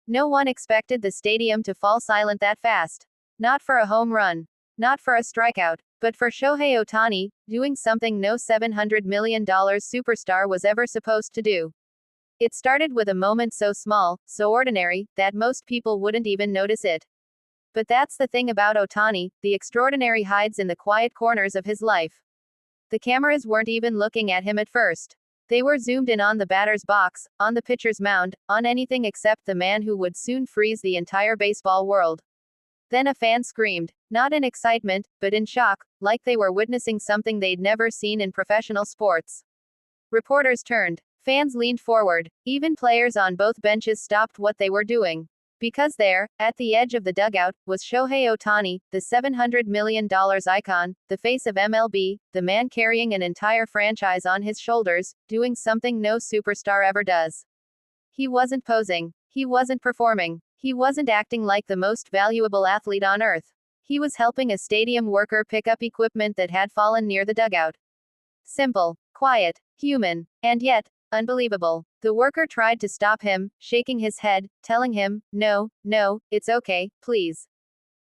No one expected the stadium to fall silent that fast. Not for a home run. Not for a strikeout. But for Shohei Ohtani, doing something no $700 million superstar was ever supposed to do. It started with a moment so small, so ordinary, that most people wouldn't even notice it. But that's the thing about Ohtani, the extraordinary hides in the quiet corners of his life. The cameras weren't even looking at him at first. They were zoomed in on the batter's box, on the pitcher's mound, on anything except the man who would soon freeze the entire baseball world. Then a fan screamed, not in excitement, but in shock, like they were witnessing something they'd never seen in professional sports. Reporters turned. Fans leaned forward. Even players on both benches stopped what they were doing. Because there, at the edge of the dugout, was Shohei Ohtani, the $700 million icon, the face of MLB, the man carrying an entire franchise on his shoulders, doing something no superstar ever does. He wasn't posing. He wasn't performing. He wasn't acting like the most valuable athlete on earth. He was helping a stadium worker pick up equipment that had fallen near the dugout. Simple, quiet, human, and yet, unbelievable. The worker tried to stop him, shaking his head, telling him, no, it's okay, please.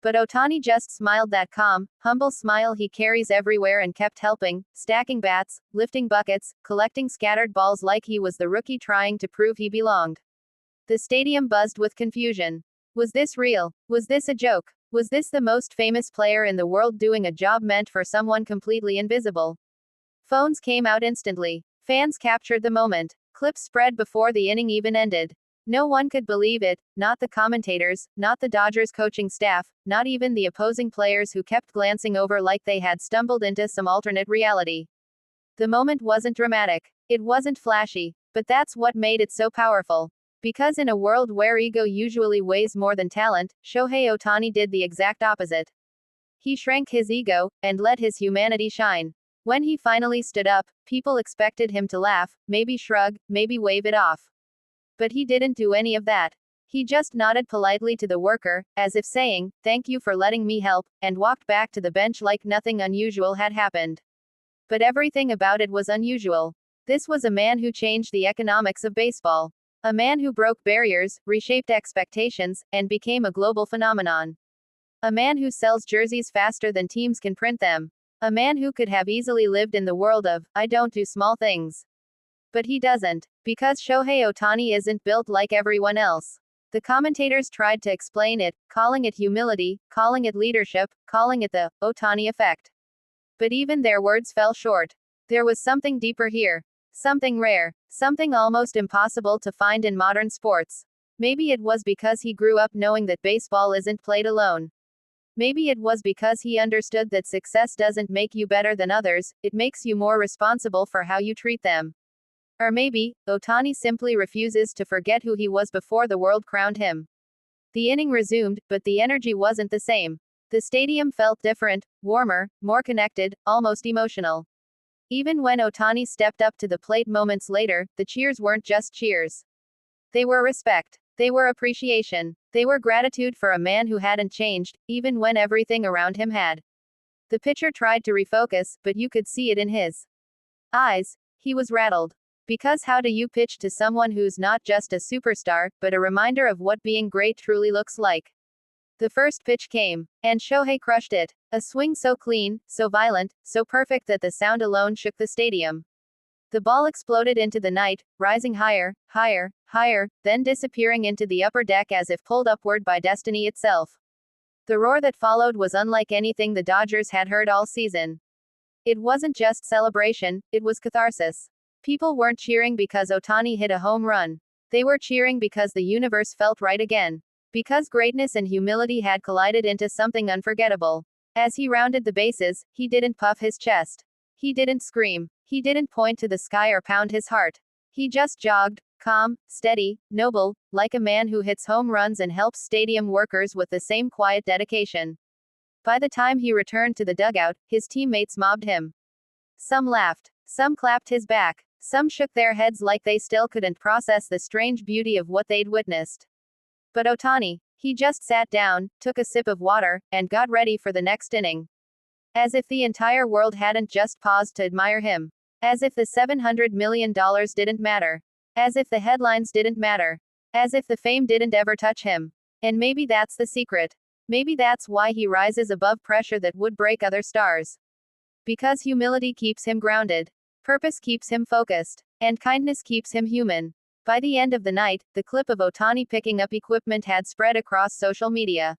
But Ohtani just smiled that calm, humble smile he carries everywhere and kept helping, stacking bats, lifting buckets, collecting scattered balls like he was the rookie trying to prove he belonged. The stadium buzzed with confusion. Was this real? Was this a joke? Was this the most famous player in the world doing a job meant for someone completely invisible? Phones came out instantly. Fans captured the moment. Clips spread before the inning even ended. No one could believe it, not the commentators, not the Dodgers coaching staff, not even the opposing players who kept glancing over like they had stumbled into some alternate reality. The moment wasn't dramatic. It wasn't flashy. But that's what made it so powerful. Because in a world where ego usually weighs more than talent, Shohei Ohtani did the exact opposite. He shrank his ego, and let his humanity shine. When he finally stood up, people expected him to laugh, maybe shrug, maybe wave it off. But he didn't do any of that. He just nodded politely to the worker, as if saying, thank you for letting me help, and walked back to the bench like nothing unusual had happened. But everything about it was unusual. This was a man who changed the economics of baseball. A man who broke barriers, reshaped expectations, and became a global phenomenon. A man who sells jerseys faster than teams can print them. A man who could have easily lived in the world of, I don't do small things. But he doesn't. Because Shohei Ohtani isn't built like everyone else. The commentators tried to explain it, calling it humility, calling it leadership, calling it the Ohtani effect. But even their words fell short. There was something deeper here. Something rare. Something almost impossible to find in modern sports. Maybe it was because he grew up knowing that baseball isn't played alone. Maybe it was because he understood that success doesn't make you better than others, it makes you more responsible for how you treat them. Or maybe, Ohtani simply refuses to forget who he was before the world crowned him. The inning resumed, but the energy wasn't the same. The stadium felt different, warmer, more connected, almost emotional. Even when Ohtani stepped up to the plate moments later, the cheers weren't just cheers. They were respect. They were appreciation. They were gratitude for a man who hadn't changed, even when everything around him had. The pitcher tried to refocus, but you could see it in his eyes. He was rattled. Because how do you pitch to someone who's not just a superstar, but a reminder of what being great truly looks like? The first pitch came, and Shohei crushed it. A swing so clean, so violent, so perfect that the sound alone shook the stadium. The ball exploded into the night, rising higher, higher, higher, then disappearing into the upper deck as if pulled upward by destiny itself. The roar that followed was unlike anything the Dodgers had heard all season. It wasn't just celebration, it was catharsis. People weren't cheering because Ohtani hit a home run. They were cheering because the universe felt right again. Because greatness and humility had collided into something unforgettable. As he rounded the bases, he didn't puff his chest. He didn't scream. He didn't point to the sky or pound his heart. He just jogged, calm, steady, noble, like a man who hits home runs and helps stadium workers with the same quiet dedication. By the time he returned to the dugout, his teammates mobbed him. Some laughed. Some clapped his back. Some shook their heads like they still couldn't process the strange beauty of what they'd witnessed. But Ohtani, he just sat down, took a sip of water, and got ready for the next inning. As if the entire world hadn't just paused to admire him. As if the $700 million didn't matter. As if the headlines didn't matter. As if the fame didn't ever touch him. And maybe that's the secret. Maybe that's why he rises above pressure that would break other stars. Because humility keeps him grounded. Purpose keeps him focused. And kindness keeps him human. By the end of the night, the clip of Ohtani picking up equipment had spread across social media.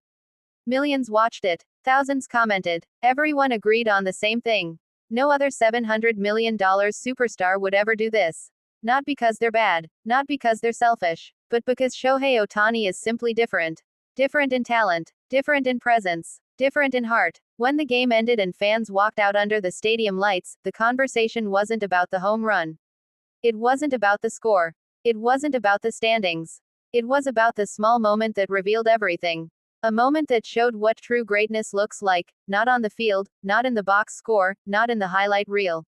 Millions watched it. Thousands commented. Everyone agreed on the same thing. No other $700 million superstar would ever do this. Not because they're bad, not because they're selfish, but because Shohei Ohtani is simply different. Different in talent, different in presence, different in heart. When the game ended and fans walked out under the stadium lights, the conversation wasn't about the home run. It wasn't about the score. It wasn't about the standings. It was about the small moment that revealed everything. A moment that showed what true greatness looks like, not on the field, not in the box score, not in the highlight reel,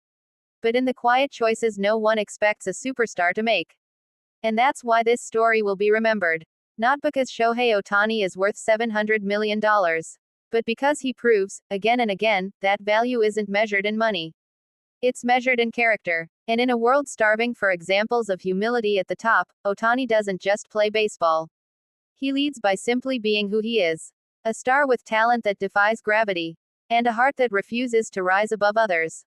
but in the quiet choices no one expects a superstar to make. And that's why this story will be remembered. Not because Shohei Ohtani is worth $700 million, but because he proves, again and again, that value isn't measured in money. It's measured in character. And in a world starving for examples of humility at the top, Ohtani doesn't just play baseball. He leads by simply being who he is. A star with talent that defies gravity. And a heart that refuses to rise above others.